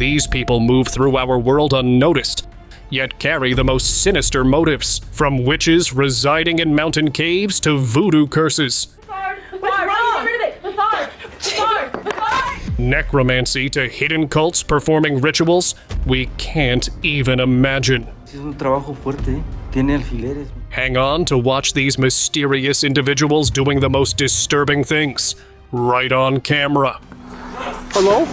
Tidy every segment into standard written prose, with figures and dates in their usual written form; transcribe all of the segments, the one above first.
These people move through our world unnoticed, yet carry the most sinister motives, from witches residing in mountain caves to voodoo curses. Necromancy to hidden cults performing rituals we can't even imagine. Hang on to watch these mysterious individuals doing the most disturbing things, right on camera. Hello?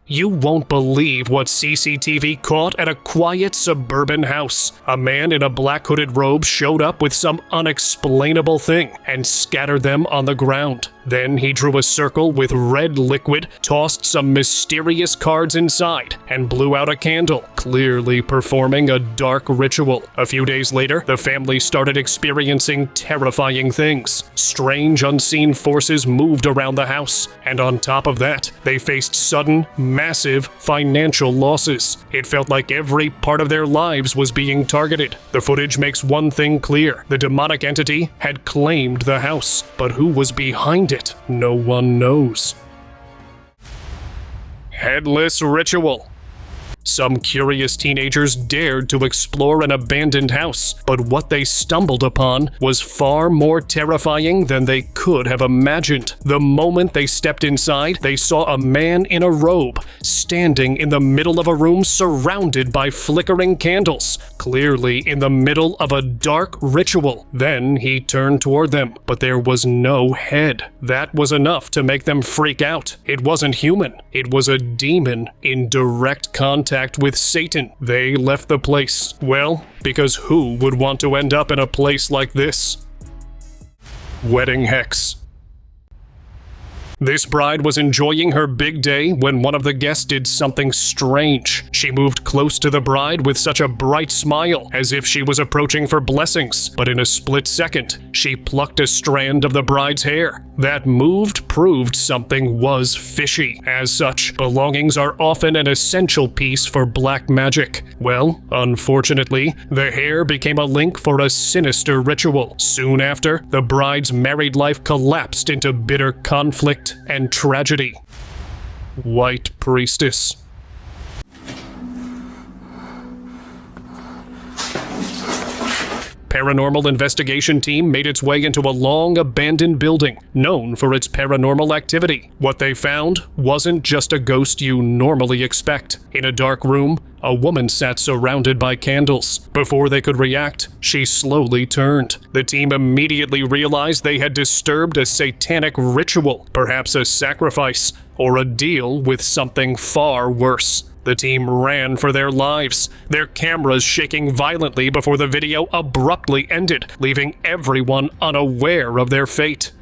You won't believe what CCTV caught at a quiet suburban house. A man in a black hooded robe showed up with some unexplainable thing and scattered them on the ground. Then he drew a circle with red liquid, tossed some mysterious cards inside, and blew out a candle, clearly performing a dark ritual. A few days later, the family started experiencing terrifying things. Strange, unseen forces moved around the house, and on top of that, they faced sudden, massive financial losses. It felt like every part of their lives was being targeted. The footage makes one thing clear: the demonic entity had claimed the house, but who was behind it? No one knows. Headless ritual. Some curious teenagers dared to explore an abandoned house, but what they stumbled upon was far more terrifying than they could have imagined. The moment they stepped inside, they saw a man in a robe standing in the middle of a room surrounded by flickering candles, clearly in the middle of a dark ritual. Then he turned toward them, but there was no head. That was enough to make them freak out. It wasn't human. It was a demon in direct contact with Satan. They left the place. Well, because who would want to end up in a place like this? Wedding hex. This bride was enjoying her big day when one of the guests did something strange. She moved close to the bride with such a bright smile, as if she was approaching for blessings. But in a split second, she plucked a strand of the bride's hair. That move proved something was fishy. As such, belongings are often an essential piece for black magic. Well, unfortunately, the hair became a link for a sinister ritual. Soon after, the bride's married life collapsed into bitter conflict and tragedy. White priestess. Paranormal investigation team made its way into a long abandoned building known for its paranormal activity. What they found wasn't just a ghost you normally expect. In a dark room, a woman sat surrounded by candles. Before they could react, she slowly turned. The team immediately realized they had disturbed a satanic ritual, perhaps a sacrifice, or a deal with something far worse. The team ran for their lives, their cameras shaking violently before the video abruptly ended, leaving everyone unaware of their fate.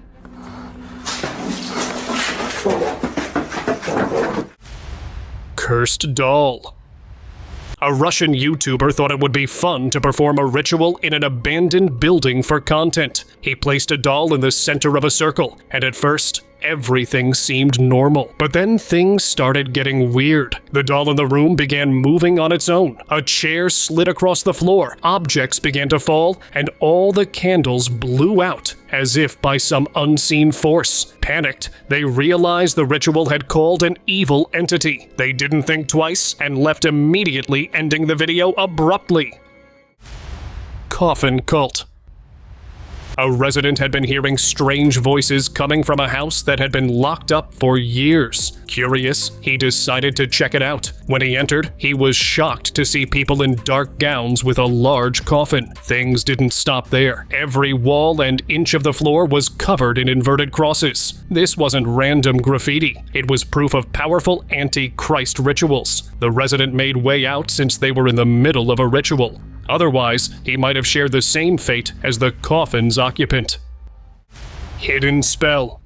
Cursed doll. A Russian YouTuber thought it would be fun to perform a ritual in an abandoned building for content. He placed a doll in the center of a circle, and at first, everything seemed normal. But then things started getting weird. The doll in the room began moving on its own. A chair slid across the floor, objects began to fall, and all the candles blew out, as if by some unseen force. Panicked, they realized the ritual had called an evil entity. They didn't think twice and left immediately, ending the video abruptly. Coffin cult. A resident had been hearing strange voices coming from a house that had been locked up for years. Curious, he decided to check it out. When he entered, he was shocked to see people in dark gowns with a large coffin. Things didn't stop there. Every wall and inch of the floor was covered in inverted crosses. This wasn't random graffiti. It was proof of powerful anti-Christ rituals. The resident made way out since they were in the middle of a ritual. Otherwise, he might have shared the same fate as the coffin's occupant. Hidden spell.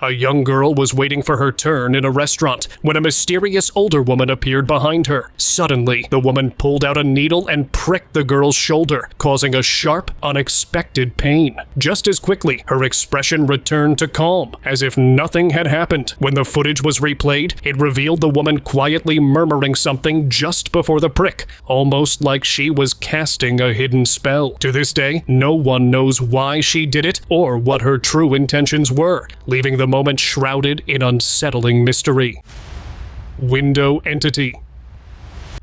A young girl was waiting for her turn in a restaurant when a mysterious older woman appeared behind her. Suddenly, the woman pulled out a needle and pricked the girl's shoulder, causing a sharp, unexpected pain. Just as quickly, her expression returned to calm, as if nothing had happened. When the footage was replayed, it revealed the woman quietly murmuring something just before the prick, almost like she was casting a hidden spell. To this day, no one knows why she did it or what her true intentions were, leaving the moment shrouded in unsettling mystery. window entity.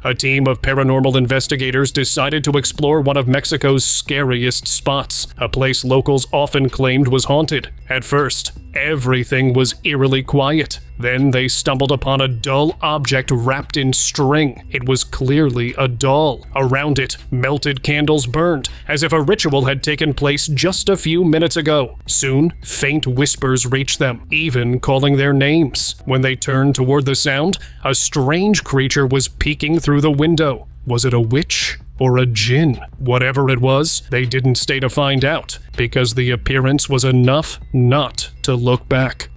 A team of paranormal investigators decided to explore one of Mexico's scariest spots, a place locals often claimed was haunted. At first, everything was eerily quiet. Then they stumbled upon a dull object wrapped in string. It was clearly a doll. Around it, melted candles burned, as if a ritual had taken place just a few minutes ago. Soon, faint whispers reached them, even calling their names. When they turned toward the sound, a strange creature was peeking through the window. Was it a witch or a djinn? Whatever it was, they didn't stay to find out, because the appearance was enough not to look back.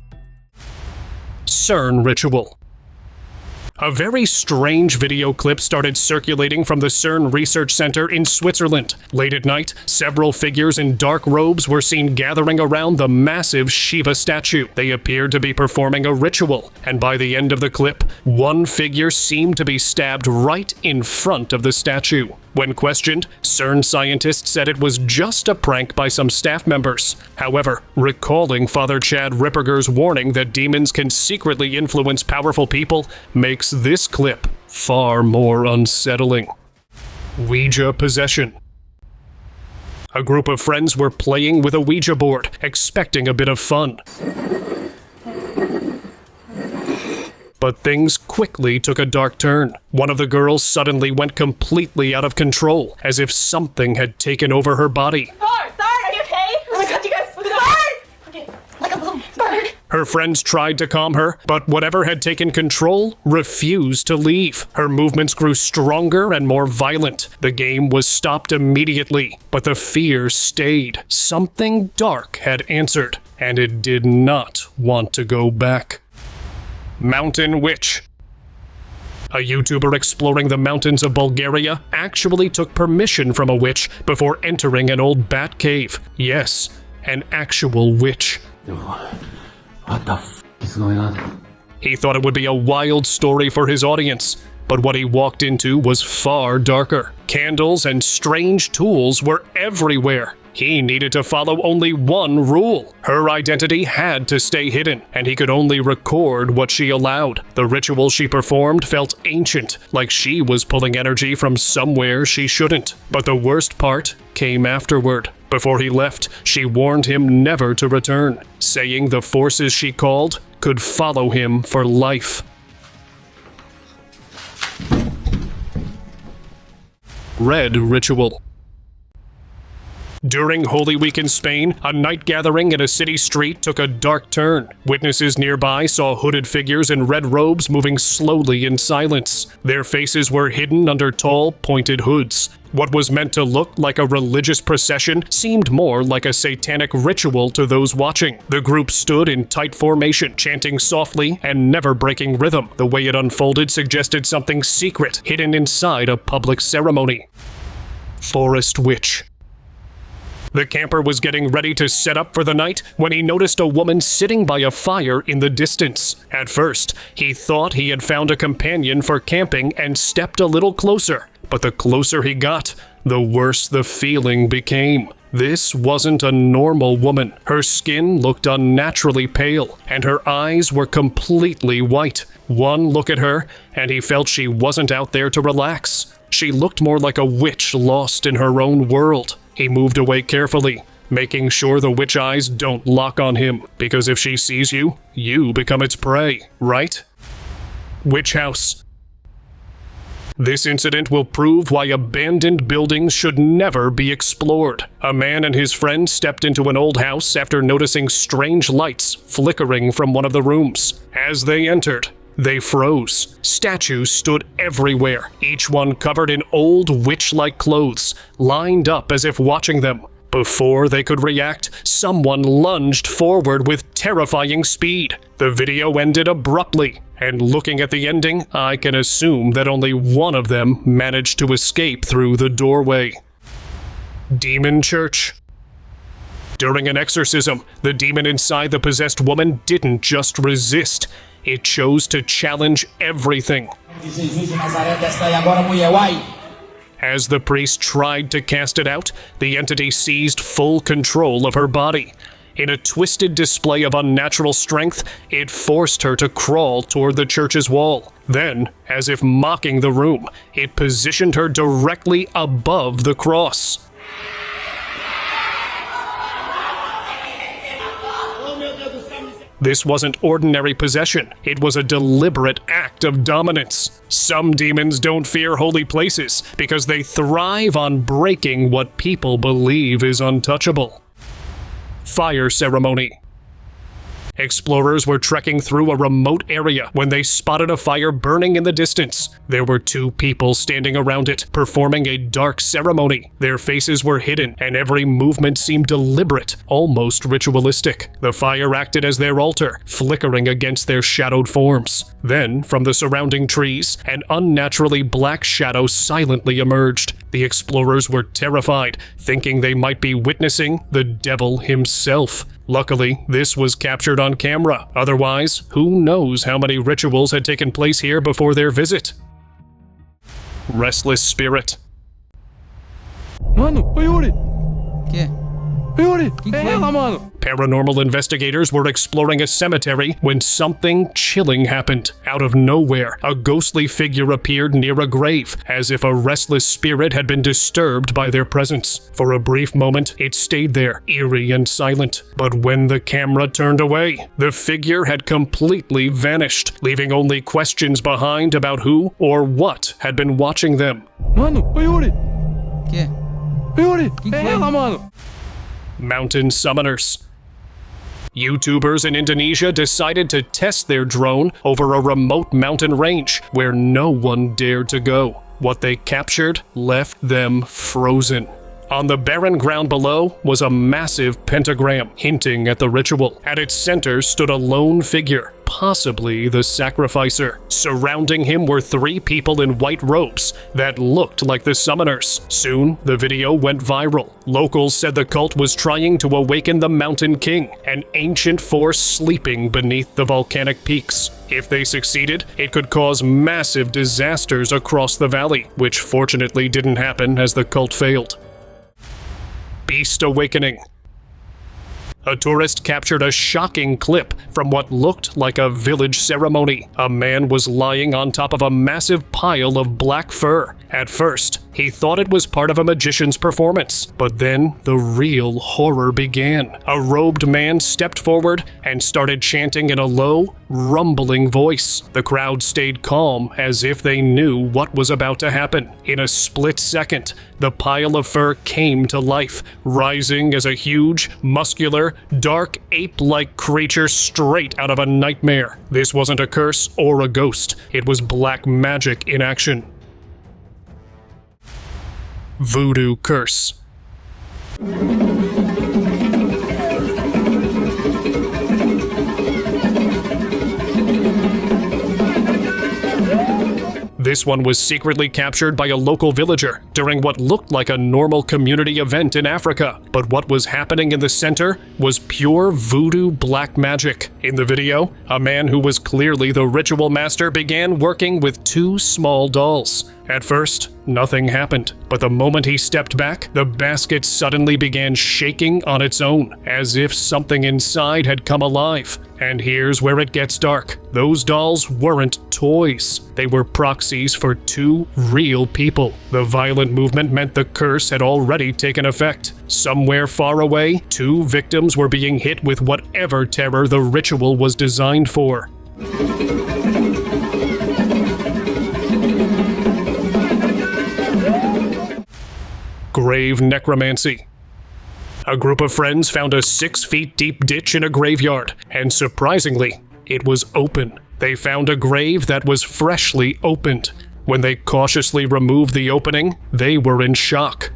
CERN ritual. A very strange video clip started circulating from the CERN Research Center in Switzerland. Late at night, several figures in dark robes were seen gathering around the massive Shiva statue. They appeared to be performing a ritual, and by the end of the clip, one figure seemed to be stabbed right in front of the statue. When questioned, CERN scientists said it was just a prank by some staff members. However, recalling Father Chad Ripperger's warning that demons can secretly influence powerful people makes this clip far more unsettling. Ouija possession. A group of friends were playing with a Ouija board, expecting a bit of fun. But things quickly took a dark turn. One of the girls suddenly went completely out of control, as if something had taken over her body. Thor, are you okay? Oh my god, you guys, look at the bird! Okay, like a little bird. Her friends tried to calm her, but whatever had taken control refused to leave. Her movements grew stronger and more violent. The game was stopped immediately, but the fear stayed. Something dark had answered, and it did not want to go back. Mountain Witch. A YouTuber exploring the mountains of Bulgaria actually took permission from a witch before entering an old bat cave. Yes, an actual witch. What the f is going on? He thought it would be a wild story for his audience, but what he walked into was far darker. Candles and strange tools were everywhere. He needed to follow only one rule. Her identity had to stay hidden, and he could only record what she allowed. The ritual she performed felt ancient, like she was pulling energy from somewhere she shouldn't. But the worst part came afterward. Before he left, she warned him never to return, saying the forces she called could follow him for life. Red ritual. During Holy Week in Spain, a night gathering in a city street took a dark turn. Witnesses nearby saw hooded figures in red robes moving slowly in silence. Their faces were hidden under tall, pointed hoods. What was meant to look like a religious procession seemed more like a satanic ritual to those watching. The group stood in tight formation, chanting softly and never breaking rhythm. The way it unfolded suggested something secret, hidden inside a public ceremony. Forest Witch. The camper was getting ready to set up for the night when he noticed a woman sitting by a fire in the distance. At first, he thought he had found a companion for camping and stepped a little closer. But the closer he got, the worse the feeling became. This wasn't a normal woman. Her skin looked unnaturally pale, and her eyes were completely white. One look at her, and he felt she wasn't out there to relax. She looked more like a witch lost in her own world. He moved away carefully, making sure the witch eyes don't lock on him, because if she sees you, you become its prey, right? Witch house. This incident will prove why abandoned buildings should never be explored. A man and his friend stepped into an old house after noticing strange lights flickering from one of the rooms. As they entered, they froze. Statues stood everywhere, each one covered in old witch-like clothes, lined up as if watching them. Before they could react, someone lunged forward with terrifying speed. The video ended abruptly, and looking at the ending, I can assume that only one of them managed to escape through the doorway. Demon Church. During an exorcism, the demon inside the possessed woman didn't just resist. It chose to challenge everything. As the priest tried to cast it out, the entity seized full control of her body. In a twisted display of unnatural strength, it forced her to crawl toward the church's wall. Then, as if mocking the room, it positioned her directly above the cross. This wasn't ordinary possession. It was a deliberate act of dominance. Some demons don't fear holy places because they thrive on breaking what people believe is untouchable. Fire ceremony. Explorers were trekking through a remote area when they spotted a fire burning in the distance. There were 2 people standing around it, performing a dark ceremony. Their faces were hidden, and every movement seemed deliberate, almost ritualistic. The fire acted as their altar, flickering against their shadowed forms. Then, from the surrounding trees, an unnaturally black shadow silently emerged. The explorers were terrified, thinking they might be witnessing the devil himself. Luckily, this was captured on camera. Otherwise, who knows how many rituals had taken place here before their visit. Restless spirit. Mano, foi Yuri! ¿Qué? Yuri! Que É foi? ela, mano! Paranormal investigators were exploring a cemetery when something chilling happened. Out of nowhere, a ghostly figure appeared near a grave, as if a restless spirit had been disturbed by their presence. For a brief moment, it stayed there, eerie and silent. But when the camera turned away, the figure had completely vanished, leaving only questions behind about who or what had been watching them. Mano, foi Yuri! ¿Qué? Yuri! Que É foi? ela, mano! Mountain summoners. YouTubers in Indonesia decided to test their drone over a remote mountain range where no one dared to go. What they captured left them frozen. On the barren ground below was a massive pentagram, hinting at the ritual. At its center stood a lone figure, possibly the sacrificer. Surrounding him were 3 people in white robes that looked like the summoners. Soon, the video went viral. Locals said the cult was trying to awaken the Mountain King, an ancient force sleeping beneath the volcanic peaks. If they succeeded, it could cause massive disasters across the valley, which fortunately didn't happen as the cult failed. Beast awakening. A tourist captured a shocking clip from what looked like a village ceremony. A man was lying on top of a massive pile of black fur. At first, he thought it was part of a magician's performance, but then the real horror began. A robed man stepped forward and started chanting in a low, rumbling voice. The crowd stayed calm as if they knew what was about to happen. In a split second, the pile of fur came to life, rising as a huge, muscular, dark ape-like creature straight out of a nightmare. This wasn't a curse or a ghost. It was black magic in action. Voodoo curse. This one was secretly captured by a local villager during what looked like a normal community event in Africa. But what was happening in the center was pure voodoo black magic. In the video, a man who was clearly the ritual master began working with 2 small dolls. At first, nothing happened, but the moment he stepped back, the basket suddenly began shaking on its own, as if something inside had come alive. And here's where it gets dark. Those dolls weren't toys. They were proxies for 2 real people. The violent movement meant the curse had already taken effect. Somewhere far away, 2 victims were being hit with whatever terror the ritual was designed for. Grave necromancy. A group of friends found a 6 feet deep ditch in a graveyard, and surprisingly, it was open. They found a grave that was freshly opened. When they cautiously removed the opening, they were in shock.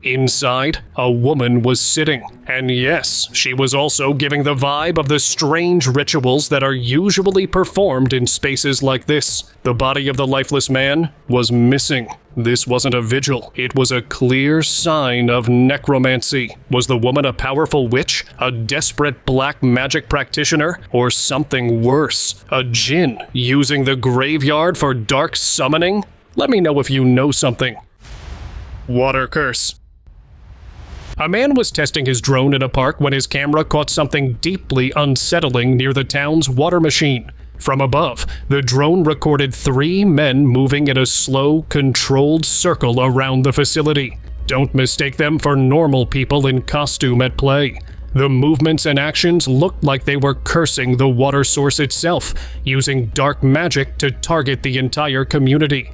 Inside, a woman was sitting. And yes, she was also giving the vibe of the strange rituals that are usually performed in spaces like this. The body of the lifeless man was missing. This wasn't a vigil. It was a clear sign of necromancy. Was the woman a powerful witch, a desperate black magic practitioner, or something worse? A djinn using the graveyard for dark summoning? Let me know if you know something. Water curse. A man was testing his drone in a park when his camera caught something deeply unsettling near the town's water machine. From above, the drone recorded 3 men moving in a slow, controlled circle around the facility. Don't mistake them for normal people in costume at play. The movements and actions looked like they were cursing the water source itself, using dark magic to target the entire community.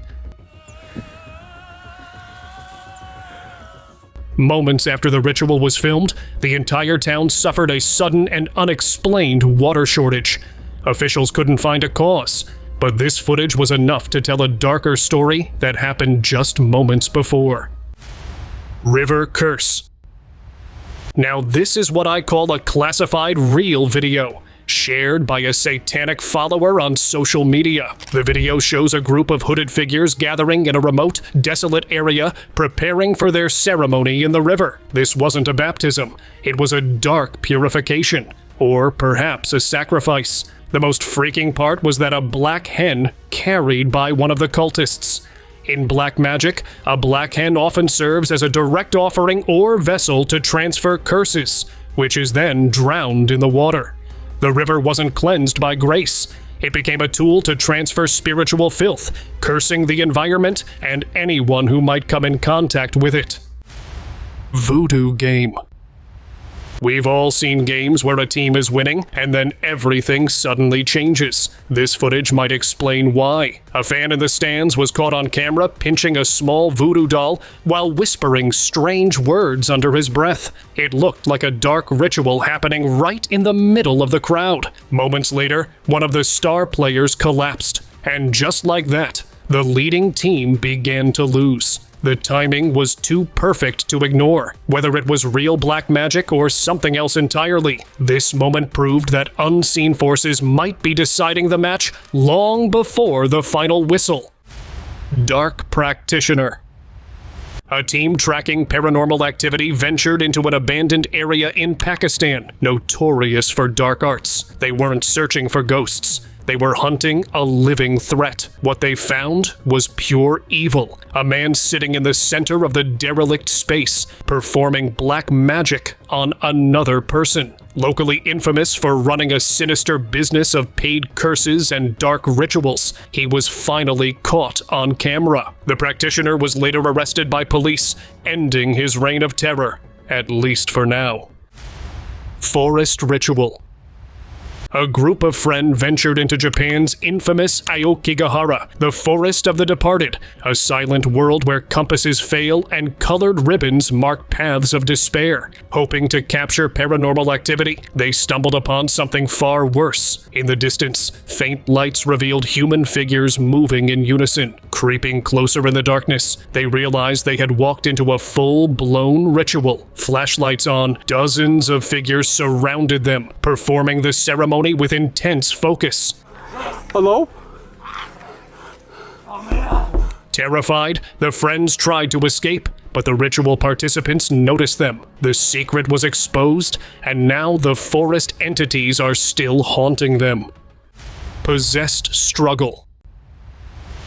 Moments after the ritual was filmed, the entire town suffered a sudden and unexplained water shortage. Officials couldn't find a cause, but this footage was enough to tell a darker story that happened just moments before. River Curse. Now this is what I call a classified real video, shared by a Satanic follower on social media. The video shows a group of hooded figures gathering in a remote, desolate area, preparing for their ceremony in the river. This wasn't a baptism. It was a dark purification, or perhaps a sacrifice. The most freaking part was that a black hen carried by one of the cultists. In black magic, a black hen often serves as a direct offering or vessel to transfer curses, which is then drowned in the water. The river wasn't cleansed by grace. It became a tool to transfer spiritual filth, cursing the environment and anyone who might come in contact with it. Voodoo game. We've all seen games where a team is winning, and then everything suddenly changes. This footage might explain why. A fan in the stands was caught on camera pinching a small voodoo doll while whispering strange words under his breath. It looked like a dark ritual happening right in the middle of the crowd. Moments later, one of the star players collapsed, and just like that, the leading team began to lose. The timing was too perfect to ignore, whether it was real black magic or something else entirely. This moment proved that unseen forces might be deciding the match long before the final whistle. Dark Practitioner. A team tracking paranormal activity ventured into an abandoned area in Pakistan, notorious for dark arts. They weren't searching for ghosts. They were hunting a living threat. What they found was pure evil. A man sitting in the center of the derelict space, performing black magic on another person. Locally infamous for running a sinister business of paid curses and dark rituals, he was finally caught on camera. The practitioner was later arrested by police, ending his reign of terror, at least for now. Forest Ritual. A group of friends ventured into Japan's infamous Aokigahara, the Forest of the Departed, a silent world where compasses fail and colored ribbons mark paths of despair. Hoping to capture paranormal activity, they stumbled upon something far worse. In the distance, faint lights revealed human figures moving in unison. Creeping closer in the darkness, they realized they had walked into a full-blown ritual. Flashlights on, dozens of figures surrounded them, performing the ceremony with intense focus. Hello? Terrified, the friends tried to escape, but the ritual participants noticed them. The secret was exposed, and now the forest entities are still haunting them. Possessed Struggle.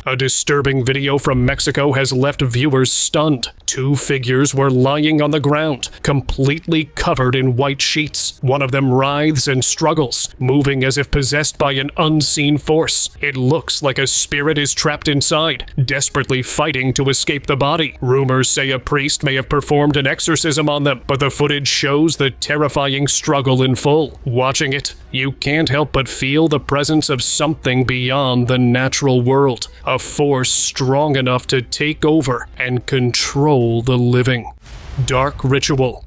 A disturbing video from Mexico has left viewers stunned. 2 figures were lying on the ground, completely covered in white sheets. One of them writhes and struggles, moving as if possessed by an unseen force. It looks like a spirit is trapped inside, desperately fighting to escape the body. Rumors say a priest may have performed an exorcism on them, but the footage shows the terrifying struggle in full. Watching it, you can't help but feel the presence of something beyond the natural world. A force strong enough to take over and control the living. Dark Ritual.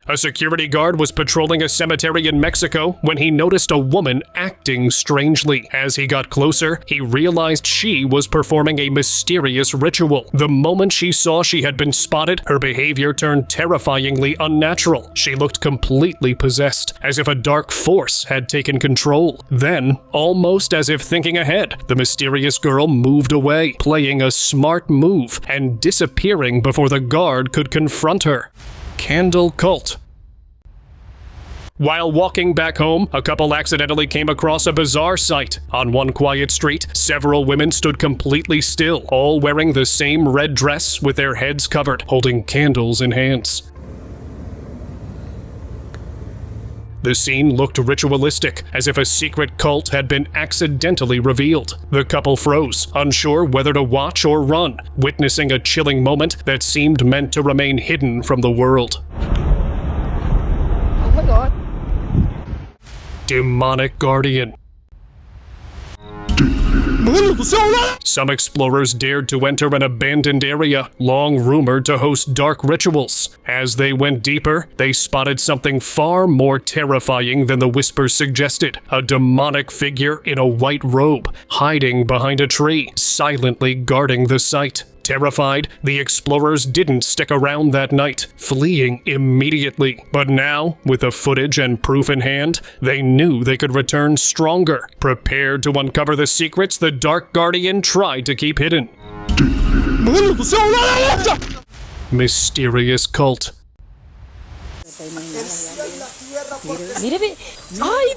A security guard was patrolling a cemetery in Mexico when he noticed a woman acting strangely. As he got closer, he realized she was performing a mysterious ritual. The moment she saw she had been spotted, her behavior turned terrifyingly unnatural. She looked completely possessed, as if a dark force had taken control. Then, almost as if thinking ahead, the mysterious girl moved away, playing a smart move and disappearing before the guard could confront her. Candle Cult. While walking back home, a couple accidentally came across a bizarre sight. On one quiet street, several women stood completely still, all wearing the same red dress with their heads covered, holding candles in hands. The scene looked ritualistic, as if a secret cult had been accidentally revealed. The couple froze, unsure whether to watch or run, witnessing a chilling moment that seemed meant to remain hidden from the world. Oh my god. Demonic Guardian. Some explorers dared to enter an abandoned area, long rumored to host dark rituals. As they went deeper, they spotted something far more terrifying than the whispers suggested. A demonic figure in a white robe, hiding behind a tree, silently guarding the site. Terrified, the explorers didn't stick around that night, fleeing immediately. But now, with the footage and proof in hand, they knew they could return stronger, prepared to uncover the secrets the Dark Guardian tried to keep hidden. Mysterious cult. Mire, ay,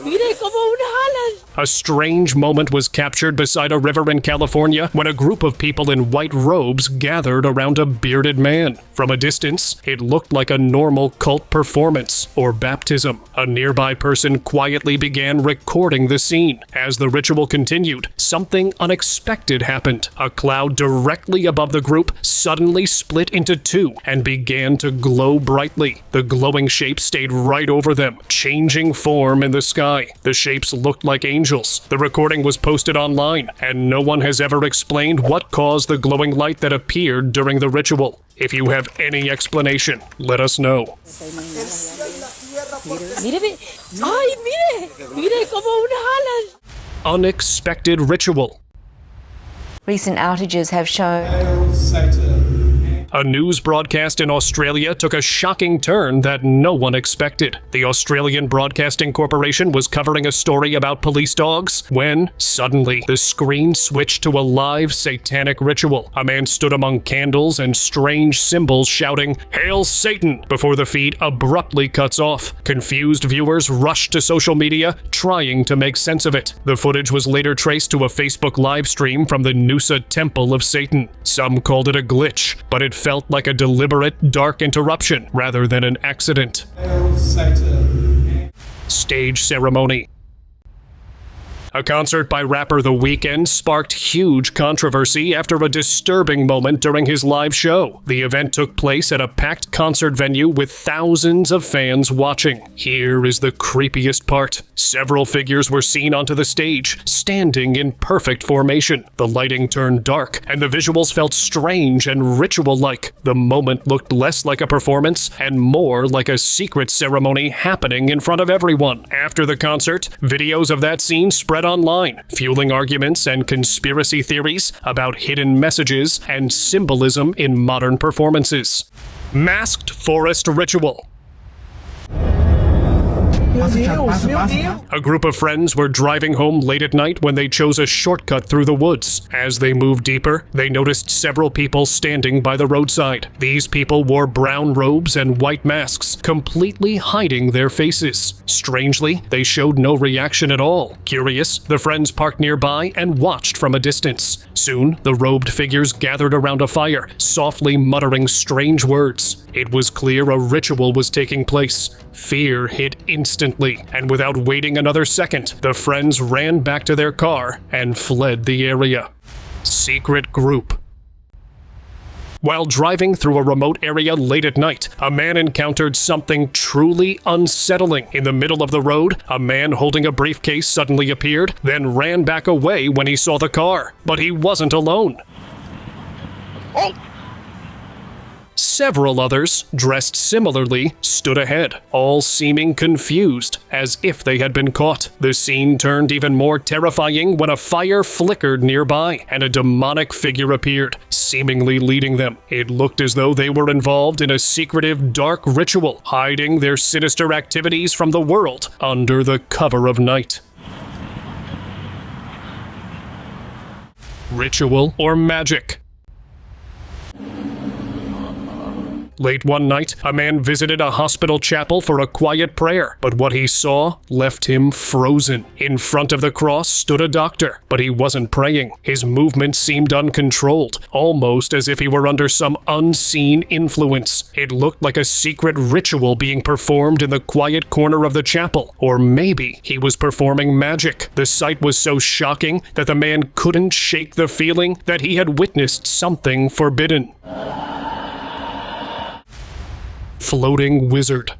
mire como un Alan. A strange moment was captured beside a river in California when a group of people in white robes gathered around a bearded man. From a distance, it looked like a normal cult performance or baptism. A nearby person quietly began recording the scene. As the ritual continued, something unexpected happened. A cloud directly above the group suddenly split into two and began to glow brightly. The glowing shape stayed right over them, changing form in the sky. The shapes looked like angels. The recording was posted online, and no one has ever explained what caused the glowing light that appeared during the ritual. If you have any explanation, let us know. Mire como un Alan. Unexpected ritual. Recent outages have shown A news broadcast in Australia took a shocking turn that no one expected. The Australian Broadcasting Corporation was covering a story about police dogs when, suddenly, the screen switched to a live satanic ritual. A man stood among candles and strange symbols shouting, "Hail Satan!" before the feed abruptly cuts off. Confused viewers rushed to social media, trying to make sense of it. The footage was later traced to a Facebook live stream from the Noosa Temple of Satan. Some called it a glitch, but it felt like a deliberate, dark interruption rather than an accident. Stage ceremony. A concert by rapper The Weeknd sparked huge controversy after a disturbing moment during his live show. The event took place at a packed concert venue with thousands of fans watching. Here is the creepiest part. Several figures were seen onto the stage, standing in perfect formation. The lighting turned dark, and the visuals felt strange and ritual-like. The moment looked less like a performance and more like a secret ceremony happening in front of everyone. After the concert, videos of that scene spread online, fueling arguments and conspiracy theories about hidden messages and symbolism in modern performances. Masked forest ritual. A group of friends were driving home late at night when they chose a shortcut through the woods. As they moved deeper, they noticed several people standing by the roadside. These people wore brown robes and white masks, completely hiding their faces. Strangely, they showed no reaction at all. Curious, the friends parked nearby and watched from a distance. Soon, the robed figures gathered around a fire, softly muttering strange words. It was clear a ritual was taking place. Fear hit instantly, and without waiting another second, the friends ran back to their car and fled the area. Secret group. While driving through a remote area late at night, a man encountered something truly unsettling. In the middle of the road, a man holding a briefcase suddenly appeared, then ran back away when he saw the car. But he wasn't alone. Several others, dressed similarly, stood ahead, all seeming confused, as if they had been caught. The scene turned even more terrifying when a fire flickered nearby, and a demonic figure appeared, seemingly leading them. It looked as though they were involved in a secretive, dark ritual, hiding their sinister activities from the world under the cover of night. Ritual or magic? Late one night, a man visited a hospital chapel for a quiet prayer, but what he saw left him frozen. In front of the cross stood a doctor, but he wasn't praying. His movements seemed uncontrolled, almost as if he were under some unseen influence. It looked like a secret ritual being performed in the quiet corner of the chapel, or maybe he was performing magic. The sight was so shocking that the man couldn't shake the feeling that he had witnessed something forbidden. Floating wizard.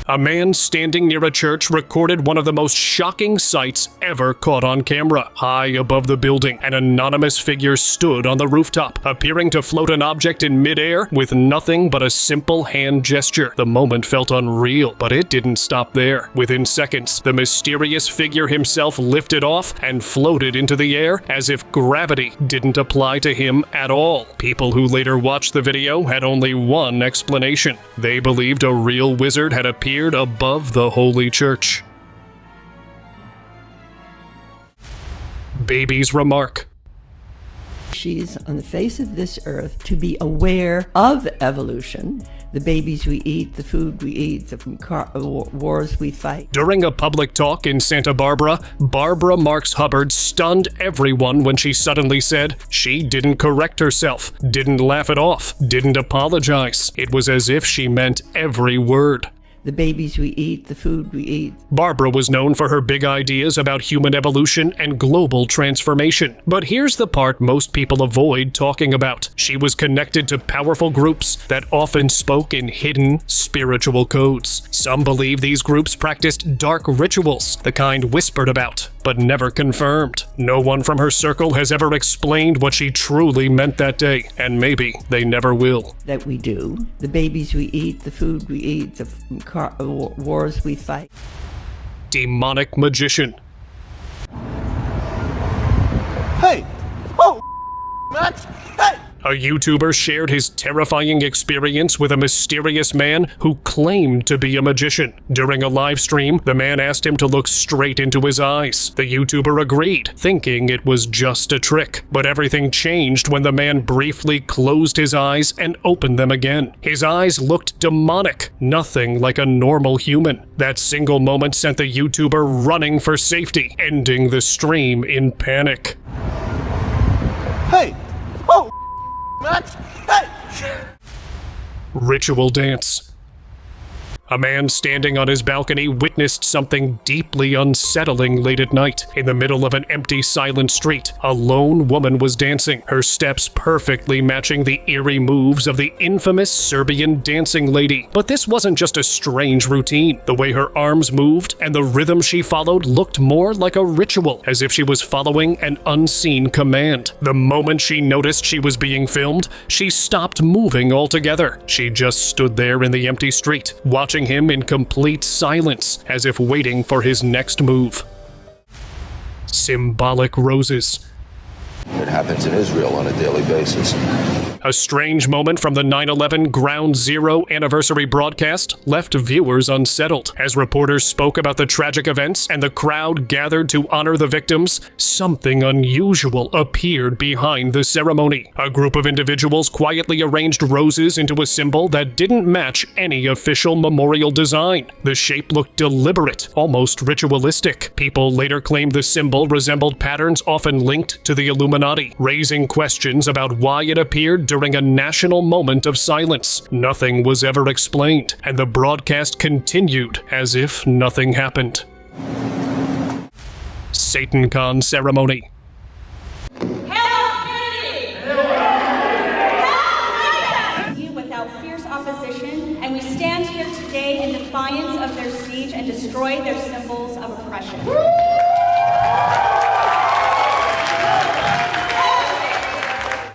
A man standing near a church recorded one of the most shocking sights ever caught on camera. High above the building, an anonymous figure stood on the rooftop, appearing to float an object in midair with nothing but a simple hand gesture. The moment felt unreal, but it didn't stop there. Within seconds, the mysterious figure himself lifted off and floated into the air as if gravity didn't apply to him at all. People who later watched the video had only one explanation. They believed a real wizard had appeared above the Holy Church. Baby's remark. She's on the face of this earth to be aware of evolution, the babies we eat, the food we eat, the wars we fight. During a public talk in Santa Barbara, Barbara Marks Hubbard stunned everyone when she suddenly said she didn't correct herself, didn't laugh it off, didn't apologize. It was as if she meant every word. The babies we eat, the food we eat. Barbara was known for her big ideas about human evolution and global transformation. But here's the part most people avoid talking about. She was connected to powerful groups that often spoke in hidden spiritual codes. Some believe these groups practiced dark rituals, the kind whispered about, but never confirmed. No one from her circle has ever explained what she truly meant that day, and maybe they never will. That we do. The babies we eat, the food we eat, the wars we fight. Demonic magician. Hey! Oh! What? Hey! A YouTuber shared his terrifying experience with a mysterious man who claimed to be a magician. During a live stream, the man asked him to look straight into his eyes. The YouTuber agreed, thinking it was just a trick. But everything changed when the man briefly closed his eyes and opened them again. His eyes looked demonic, nothing like a normal human. That single moment sent the YouTuber running for safety, ending the stream in panic. Hey! Oh! What? Hey! Ritual dance. A man standing on his balcony witnessed something deeply unsettling late at night. In the middle of an empty, silent street, a lone woman was dancing, her steps perfectly matching the eerie moves of the infamous Serbian dancing lady. But this wasn't just a strange routine. The way her arms moved and the rhythm she followed looked more like a ritual, as if she was following an unseen command. The moment she noticed she was being filmed, she stopped moving altogether. She just stood there in the empty street, watching him in complete silence, as if waiting for his next move. Symbolic roses. It happens in Israel on a daily basis. A strange moment from the 9/11 Ground Zero anniversary broadcast left viewers unsettled. As reporters spoke about the tragic events and the crowd gathered to honor the victims, something unusual appeared behind the ceremony. A group of individuals quietly arranged roses into a symbol that didn't match any official memorial design. The shape looked deliberate, almost ritualistic. People later claimed the symbol resembled patterns often linked to the Illuminati, raising questions about why it appeared during a national moment of silence. Nothing was ever explained, and the broadcast continued as if nothing happened. SatanCon ceremony. Without fierce opposition, and we stand here today in defiance of their siege and destroy their symbols of oppression.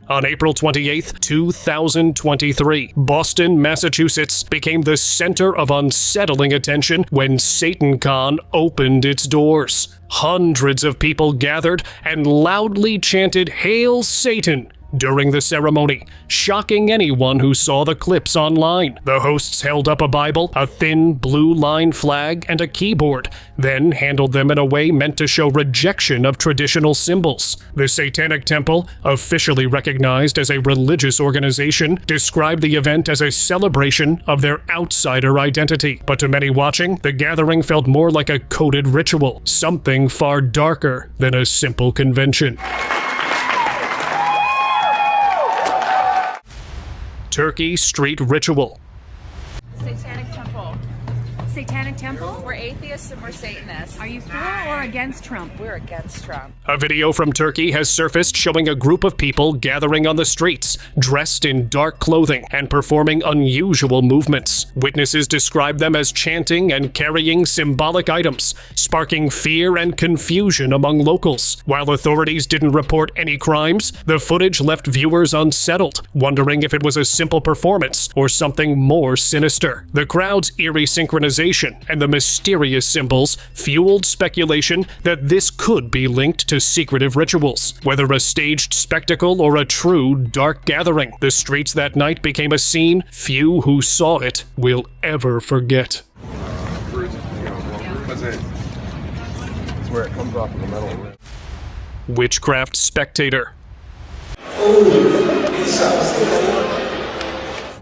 On April 28, 2023, Boston, Massachusetts became the center of unsettling attention when SatanCon opened its doors. Hundreds of people gathered and loudly chanted "Hail Satan!" during the ceremony, shocking anyone who saw the clips online. The hosts held up a Bible, a thin blue-lined flag, and a keyboard, then handled them in a way meant to show rejection of traditional symbols. The Satanic Temple, officially recognized as a religious organization, described the event as a celebration of their outsider identity. But to many watching, the gathering felt more like a coded ritual, something far darker than a simple convention. Turkey Street Ritual. Satanic Temple. Satanic Temple? We're atheists and we're Satanists. Are you for or against Trump? We're against Trump. A video from Turkey has surfaced showing a group of people gathering on the streets, dressed in dark clothing and performing unusual movements. Witnesses describe them as chanting and carrying symbolic items, sparking fear and confusion among locals. While authorities didn't report any crimes, the footage left viewers unsettled, wondering if it was a simple performance or something more sinister. The crowd's eerie synchronization and the mysterious symbols fueled speculation that this could be linked to secretive rituals, whether a staged spectacle or a true dark gathering. The streets that night became a scene few who saw it will ever forget. It's where it comes off in the metal. Witchcraft spectator.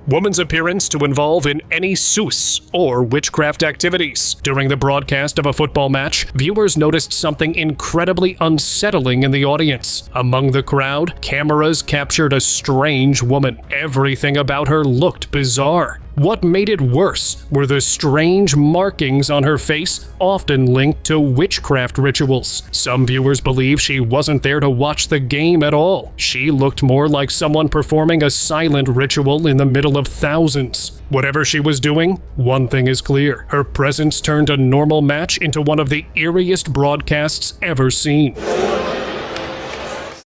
Woman's appearance to involve in any sus or witchcraft activities. During the broadcast of a football match, viewers noticed something incredibly unsettling in the audience. Among the crowd, cameras captured a strange woman. Everything about her looked bizarre. What made it worse were the strange markings on her face, often linked to witchcraft rituals. Some viewers believe she wasn't there to watch the game at all. She looked more like someone performing a silent ritual in the middle of thousands. Whatever she was doing, one thing is clear. Her presence turned a normal match into one of the eeriest broadcasts ever seen.